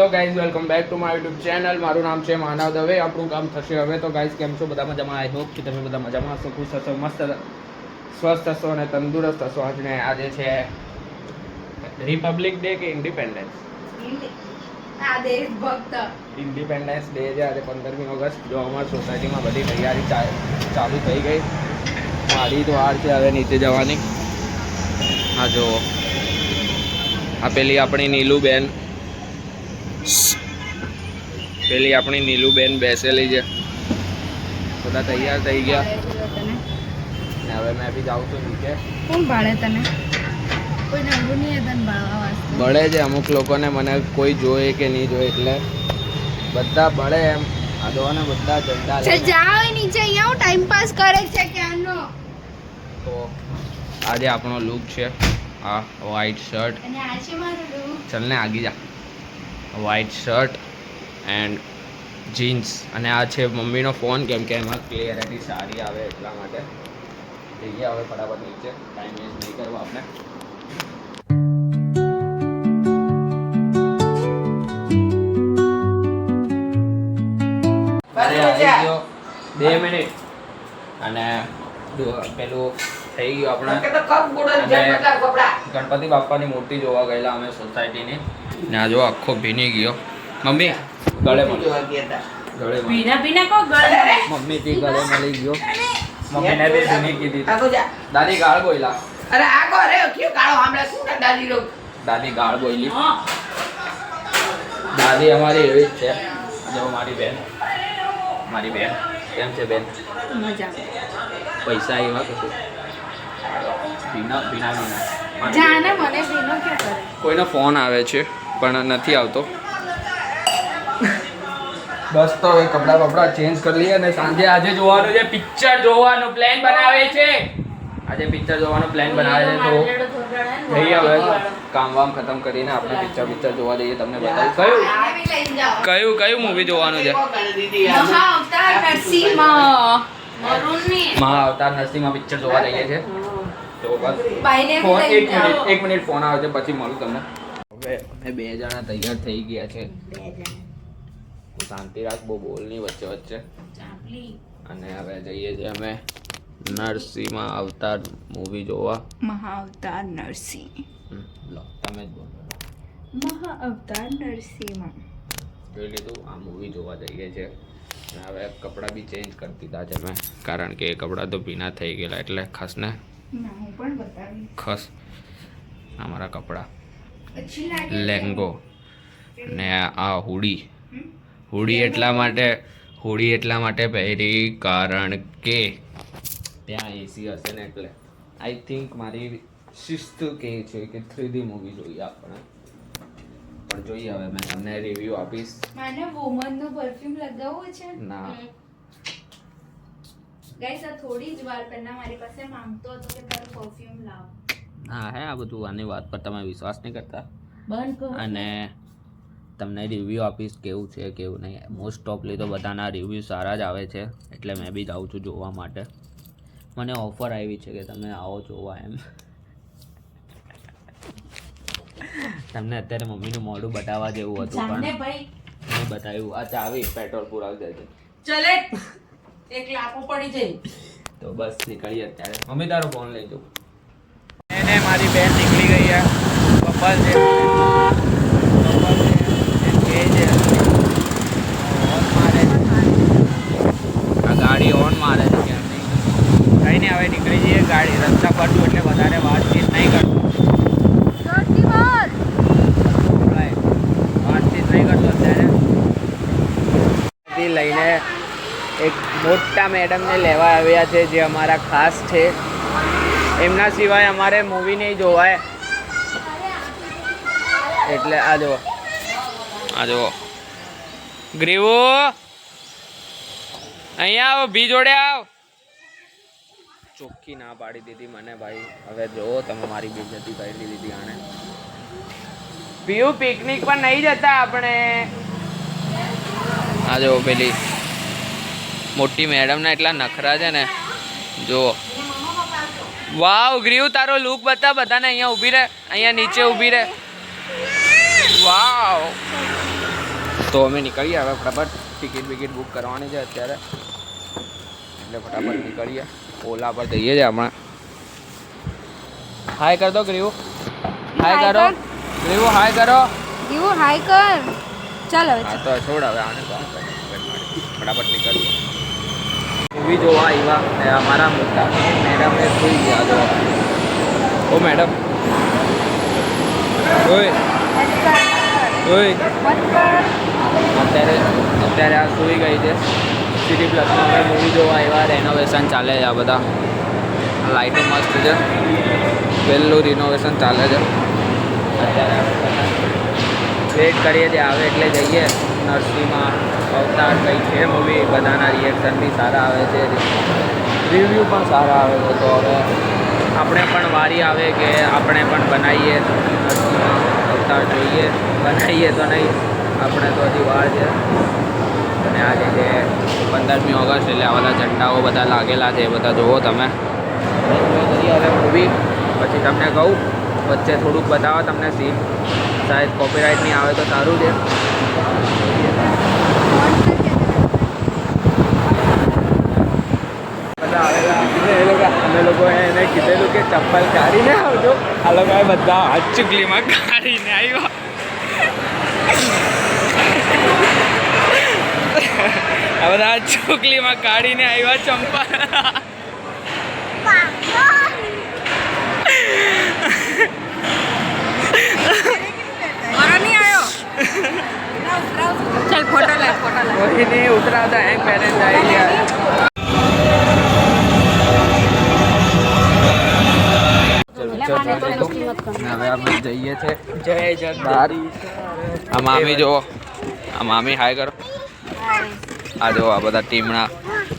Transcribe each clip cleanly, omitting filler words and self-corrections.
Hello guys, welcome back to my YouTube channel. મારું નામ છે માનવ દવે. આપણું કામ થશે હવે. તો ગાઈઝ, કેમ છો? બધા મજામાં? આઈ હોપ કે તમે બધા મજામાં હશો, ખુશ હશો, મસ્ત સ્વસ્થ હશો અને તંદુરસ્ત હશો. આજે છે રિપબ્લિક ડે કે ઇન્ડિપેન્ડન્સ ઇન્ડિપેન્ડન્સ ડે છે આજે 15મી ઓગસ્ટ. જો અમારી સોસાયટીમાં બધી તૈયારી ચાલુ થઈ ગઈ. મારી તો વાર છે હવે નીચે જવાની. હા જો આ પેલી આપણી નીલુબેન બેસેલી છે. બધા તૈયાર થઈ ગયા ને હવે મેં બી જાઉં છું નીચે. કોણ ભાડે તને? કોઈ નંબર નહીં તને ભાડવા વાસ્તે બળે છે અમુક લોકોને, મને કોઈ જોવે કે નહીં જોવે એટલે બધા બળે એમ. આ દોને બધા ઝંડા છે. જાવ નીચે, અહીંયા હું ટાઈમ પાસ કરે છે ક્યાંનો. તો આજે આપણો લુક છે આ વ્હાઈટ શર્ટ. અને આ છે મારો લુક. ચલ ને આગી જા. White shirt and jeans. અને આ છે મમ્મીનો ફોન, કેમ કે એમાં ક્લિયરિટી સારી આવે એટલા માટે. જઈએ હવે ફટાફટ નીચે, ટાઈમ વેસ્ટ નહીં કરવો આપણે. આવી ગયો 2 મિનિટ અને પેલું થઈ ગયું આપણે. ગણપતિ બાપાની મૂર્તિ જોવા ગયેલા અમે સોસાયટીની, ને આ જો આખો ભીની ગયો. મમ્મી ગળે મમ્મીથી ગળે મળી ગયો. મમ્મીને બી ભીની કીધી. દાદી ગાળ બોયલા. દાદી ગાળ બોયલી. દાદી અમારી એવી જ છે. જો મારી બેન કેમ છે બેન? મજા પૈસા એવા કશું ભીના જાને મને ભીનો કે કરે. કોઈનો ફોન આવે છે પણ નથી આવતો. બસ તો હવે કપડા ચેન્જ કરી લઈએ અને સાંજે આજે જોવાનું છે પિક્ચર જોવાનું પ્લાન બનાવે છે. આજે પિક્ચર જોવાનો પ્લાન બનાવે છે. તો જઈએ હવે કામ વામ ખતમ કરીને આપણે પિક્ચર જોવા જઈએ. તમને બતાવું કયું મૂવી જોવાનું છે. મહાઅવતાર નરસિંહમાં પિક્ચર જોવા જઈએ છે. તો બસ એક મિનિટ ફોન આવે છે પછી મળું તમને. હવે અમે 2 જણા તૈયાર થઈ ગયા છે. શાંતિ રાખ, બહુ બોલ નહીં વચ્ચે. અને હવે જઈએ છીએ અમે નરસિંહ અવતાર મૂવી જોવા. મહાઅવતાર નરસિંહ. તમે જ બોલો. મહાઅવતાર નરસિંહમાં જોઈ લીધું. આ મૂવી જોવા જઈએ છે. હવે કપડાં બી ચેન્જ કરી દીધા છે મેં, કારણ કે કપડાં તો ભીના થઈ ગયેલા એટલે ખાસ ને હું પણ બતાવી ખાસ અમારા કપડાં લેંગો ને આ હુડી એટલા માટે પહેરી કારણ કે ત્યાં એસી હશે ને એટલે. આઈ થિંક મારી શિસ્ત કહે છે કે 3D મૂવી જોઈએ આપણે. પણ જોઈએ હવે મેં તમને રિવ્યુ આપીશ. મને વુમનનો પરફ્યુમ લગાવવો છે. ના ગાઈસ, આ થોડી જ વાર પહેલા મારી પાસે માંગતો હતો કે તારો પરફ્યુમ લાવ. હા હે આ બધું. આની વાત પર તમે વિશ્વાસ નહીં કરતા. બંધ કરો. અને તમને રિવ્યૂ આપીશ કેવું છે કેવું નહીં. મોસ્ટ ઓફલી તો બધાના રિવ્યૂ સારા જ આવે છે, એટલે મેં બી જાઉં છું જોવા માટે. મને ઓફર આવી છે કે તમે આવો જોવા એમ. તમને અત્યારે મમ્મીનું મોઢું બતાવવા જેવું હતું પણ નહીં બતાવ્યું. આ ચાવી પેટ્રોલ પુરાવી દેજે. ચલે એક લાપો પડી જાય. તો બસ નીકળીએ અત્યારે. મમ્મી તારો ફોન લઈ જાઉં. એને મારી બેન નીકળી ગઈ છે. કપલ છે આ ગાડી ઓન મારે છે કેમ નહીં. કંઈ નહીં, હવે નીકળી જઈએ. ગાડી રસ્તા પર છું એટલે વધારે વાતચીત નહીં કરતો. અત્યારે લઈને એક મોટા મેડમને લેવા આવ્યા છે જે અમારા ખાસ છે. એમના સિવાય અમારે મૂવી નહીં જોવાય. એટલે આ જુઓ ગ્રીવો અહીંયા આવો, ભી જોડે આવ. ચોખ્ખી ના પાડી દીધી મને ભાઈ. હવે જો તમે મારી બેઇજ્જતી કરી દીધી આને. પીયુ પિકનિક પર નહીં જતા આપણે. આ જો પેલી મોટી મેડમના એટલા નખરા છે ને. જો વાવ ગ્રીવ, તારો લુક બતા બધાને. અહીંયા ઊભી રહે, અહીંયા નીચે ઊભી રહે. વાવ તો અમે નીકળીએ હવે ફટાફટ ટિકિટ બિકિટ બુક કરવાની છે અત્યારે એટલે ફટાફટ નીકળીએ ઓલા પર જઈએ છીએ હમણાં હાય કર દો ગ્રીવ હાય કરો ગ્રીવ હાય કરો એવું હાય કર ચાલ હવે હા તો છોડ હવે આને કોણ કરે ફટાફટ નીકળીએ મૂવી જોવા આવ્યા અમારા મોટા મેડમને સુઈ ગયા જો ઓ મેડમ ઓય ઓય અત્યારે આ સુઈ ગઈ છે સિટી પ્લસમાં અમે મૂવી જોવા આવ્યા રેનોવેશન ચાલે છે આ બધા લાઇટો મસ્ત છે પહેલું રિનોવેશન ચાલે છે અત્યારે વેઇટ કરીએ છીએ આવે એટલે જઈએ નર્સરીમાં અવતાર કંઈ છે મૂવી બધાના રિએક્શન બી સારા આવે છે રિવ્યૂ પણ સારા આવે છે તો હવે આપણે પણ વારી આવે કે આપણે પણ બનાવીએ નર્સરીમાં અવતાર જોઈએ બનાવીએ તો નહીં આપણે તો હજી વાર છે અને આજે છે 15મી ઓગસ્ટ એટલે આ બધા ઝંડાઓ બધા લાગેલા છે એ બધા જુઓ તમે કરીએ હવે મૂવી પછી તમને કહું વચ્ચે થોડુંક બતાવો તમને સીન શાયદ કોપીરાઇટ નહીં આવે તો સારું છે બધા આવેલા અમે લોકોએ એને કીધેલું કે ચપ્પલ કાઢીને આવજો આ લોકોએ બધા હાથ ચૂકલીમાં કાઢીને આવ્યા આ બધા ચૂકલીમાં કાઢીને આવ્યા ચંપલ મારો નહીં આવ્યો ચાલ ફોટો લે કોઈ નહીં ઉતરાવતા એમ પેરેન્ટ્સ આવી ગયા હવે અમે જઈએ છે જય જગદારી આ મામી જો આ મામી હાય કરો આ જો આ બધા ટીમના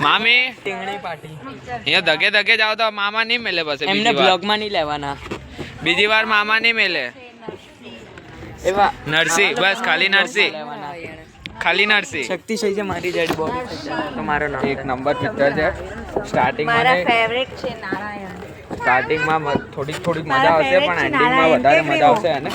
મામી ટીંગણી પાર્ટી અહીંયા ધકે ધકે જાવ તો મામા નહીં મળે બસ એમને બ્લોગમાં નહીં લેવાના બીજી વાર મામા નહીં મળે એવા નરસી બસ ખાલી નરસી ખાલી નરસી શક્તિશાળી છે મારી ડેડ બોડી તો મારો નામ એક નંબર પિક્ચર છે સ્ટાર્ટિંગમાં મારા ફેવરેટ છે નારાયણ સ્ટાર્ટિંગમાં થોડીક મજા આવશે પણ એન્ડિંગમાં વધારે મજા આવશે અને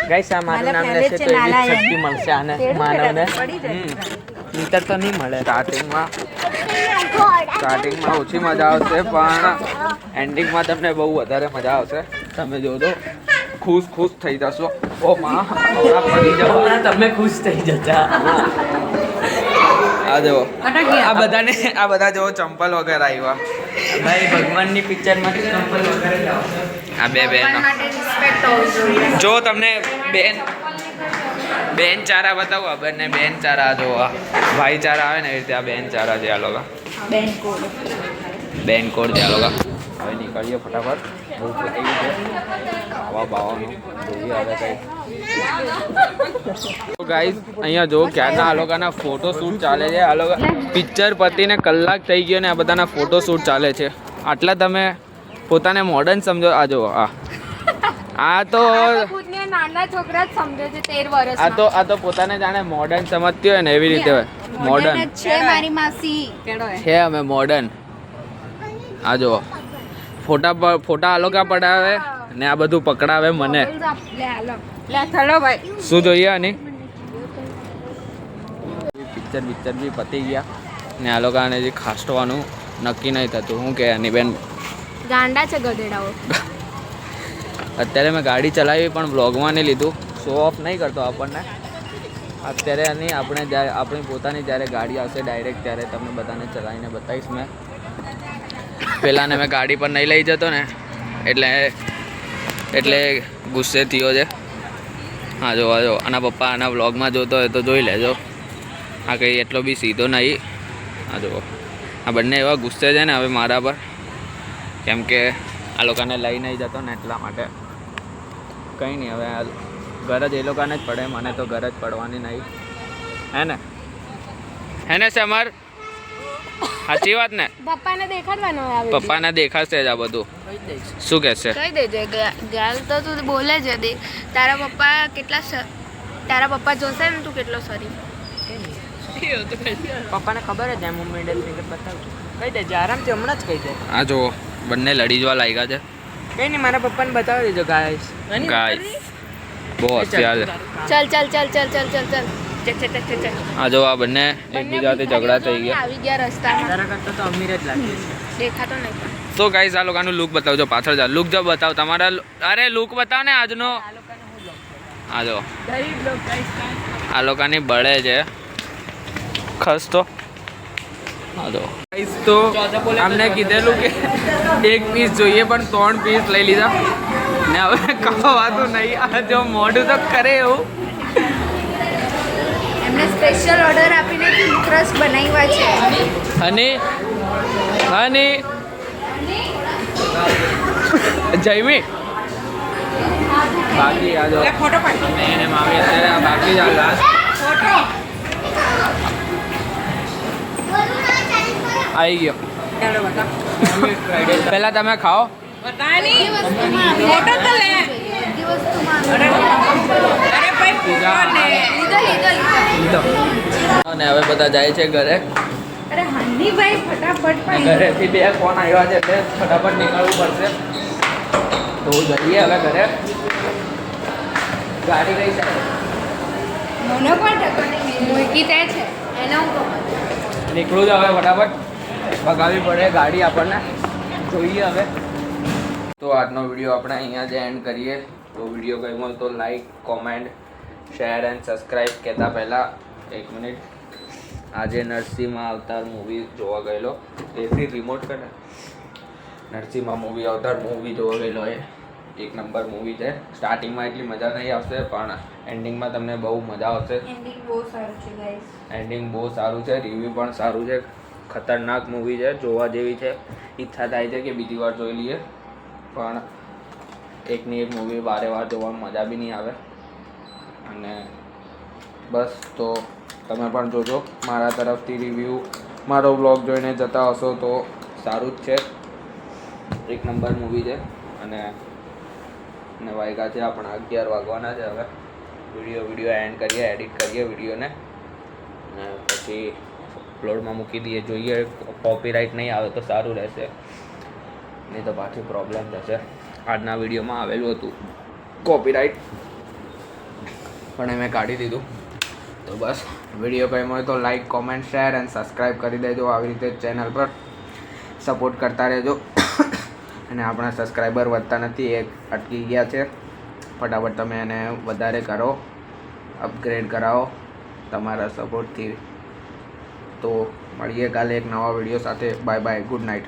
ગાઈસ આ મારું નામ લેશે તો એવી જ શક્તિ મળશે આને માનવને નહીતર તો નહીં મળે સ્ટાર્ટિંગમાં ઓછી મજા આવશે પણ એન્ડિંગમાં તમને બહુ વધારે મજા આવશે તમે જોજો ખુશ થઈ જશો ઓ માં પડી જાવ તમે ખુશ થઈ જતા આ જો આ બધા જો ચંપલ વગેરે આવ્યા ભાઈ ભગવાનની પિક્ચરમાંથી ચંપલ વગેરે લાવો આ બે બહેનો જો તમને બેન ચારા બતાવું બંને બેન ચારા જો આ ભાઈચારા આવે ને એ રીતે આ બેન ચારા છે આ લોકો બેન કોડ છે આ લોકો હવે નીકળીએ ફટાફટ ભૂખ લાગી છે ખાવા બાવાનું જોઈએ હવે કંઈ ગાઈઝ અહીંયા જો ક્યારના આ લોકોના ફોટો શૂટ ચાલે છે આ લોકો પિક્ચર પતીને કલાક થઈ ગયો ને આ બધાના ફોટો શૂટ ચાલે છે આટલા તમે પોતાને મોડર્ન સમજો આ જો આ તો નાના છોકરા જ સમજે છે 13 વર્ષ આ તો પોતાને જાણે મોડર્ન સમજતી હોય ને એવી રીતે હોય મોડર્ન છે મારી માસી છે અમે મોડર્ન આ જો ફોટા આ લોકો પડાવે ને આ બધું પકડાવે મને લે ચલો ભાઈ શું જોઈએ આની પિક્ચર બી પતી ગયા ને આ લોકોને જે ખાસવાનું નક્કી નહીં થતું શું કે આની બેન ગાંડા છે ગધેડાઓ અત્યારે મેં ગાડી ચલાવી પણ બ્લોગમાં નહીં લીધું શો ઓફ નહીં કરતો આપણને અત્યારે નહીં આપણે જ્યારે આપણી પોતાની જ્યારે ગાડી આવશે ડાયરેક્ટ ત્યારે તમને બધાને ચલાવીને બતાવીશ મેં પહેલાંને મેં ગાડી પર નહીં લઈ જતો ને એટલે ગુસ્સે થયો છે હા જો આના પપ્પા આના બ્લોગમાં જોતો હોય તો જોઈ લેજો આ કંઈ એટલો બી સીધો નહીં હા જો આ બંને એવા ગુસ્સે છે ને હવે મારા પર કેમ કે આ લોકોને લઈ નહીં જતો ને એટલા માટે કંઈ નહીં હવે ગરજ એ લોકોને જ પડે મને તો ગરજ પડવાની નહીં હે ને સમર સાચી વાત ને પપ્પાને દેખાડવાનો આવે પપ્પાને દેખાશે જ આ બધું શું કહેશે કહી દેજે ગાલ તો તું બોલે છે દે તારા પપ્પા જોશે ને તું કેટલો સરી પપ્પાને ખબર જ એમ હું મિડલ ફિંગર બતાવું કહી દેજે આરામથી હમણાં જ કહી દે આ જો બંને લડી જવા લાગ્યા છે કઈ નહીં મારા પપ્પાને બતાવી દેજો ગાઈસ ગાય બહુ હોશિયાર છે ચલ આ જો આ બંને એકબીજાથી ઝઘડા થઈ ગયા. આવી ગયા રસ્તામાં. તારા કરતા તો અમીર જ લાગે છે. દેખાતો નહીં પણ. તો ગાઈસ આ લોકોનું લુક બતાવજો, પાછળ જા. લુક જો બતાવ તમારા. અરે લુક બતાવ ને આજનો. આ જો ગરીબ લોક ગાઈસ. આ લોકોની બળે છે ખસ તો. હા તો ગાઈસ તો અમને કીધેલું કે એક પીસ જોઈએ પણ 3 પીસ લઈ લીધા ને હવે ખાવાતું નહીં. આ જો મોઢું તો કરે એવું. એમને સ્પેશિયલ ઓર્ડર આપીને ક્રશ બનાવ્યા છે. હની હની જયમી બાકી આ જો ફોટો પાડ. અમે એને મામી અત્યારે આ બાકી જ આ લાસ્ટ આવી ગયો. પહેલા તમે ખાઓ. બધી વસ્તુમાં લીધો. અને હવે બધા જાય છે ઘરે. અરે હનીભાઈ ફટાફટ પણ ઘરેથી 2 ફોન આવ્યા છે એટલે ફટાફટ નીકળવું પડશે. તો જઈએ હવે ઘરે. ગાડી કઈ છે? મને પણ ઠકાણે મૂકી તે છે એને હું કહું. નીકળું જ હવે ફટાફટ. ભગાવી પડે ગાડી આપણને. જોઈએ હવે. તો આજનો વિડીયો આપણે અહીંયા જ એન્ડ કરીએ. તો વિડીયો ગમ્યો હોય તો like, comment, share and subscribe. કહેતા પહેલાં 1 મિનિટ. આજે નરસિંહમાં અવતાર મૂવી જોવા ગયેલો. એથી રિમોટ કરે. નરસિંહમાં મૂવી અવતાર મૂવી જોવા ગયેલો એ 1 નંબર મૂવી છે. સ્ટાર્ટિંગમાં એટલી મજા નહીં આવશે પણ એન્ડિંગમાં તમને બહુ મજા આવશે. એન્ડિંગ બહુ સારું છે ગાઈસ. એન્ડિંગ બહુ સારું છે. રિવ્યૂ પણ સારું છે. ખતરનાક મૂવી છે, જોવા જેવી છે. ઈચ્છા થાય છે કે બીજી વાર જોઈ લઈએ પણ એકની એક મૂવી વારે વાર જોવામાં મજા બી નહીં આવે. અને બસ તો તમે પણ જોજો. મારા તરફથી રિવ્યૂ મારો વ્લોગ જોઈને જતા હશો તો સારું જ છે. 1 નંબર મૂવી છે. અને વાગ્યા છે આપણા 11 વાગવાના છે. હવે વિડીયો એન્ડ કરીએ, એડિટ કરીએ વિડીયોને અને પછી અપલોડમાં મૂકી દઈએ. જોઈએ કોપીરાઇટ નહીં આવે તો સારું રહેશે, નહીં તો પાછી પ્રોબ્લેમ થશે. આજના વિડીયોમાં આવેલું હતું કોપીરાઇટ પણ મેં કાઢી દીધું. તો બસ વિડીયો ગમ્યો હોય તો like, comment, share and subscribe કરી દેજો. આવી રીતે ચેનલ પર સપોર્ટ કરતા રહેજો. અને આપણા સબસ્ક્રાઈબર વધતા નથી, એક અટકી ગયા છે. ફટાફટ તમે એને વધારે કરો, અપગ્રેડ કરાવો તમારા સપોર્ટથી. તો મળીએ કાલે એક નવા વિડીયો સાથે. Bye bye, good night.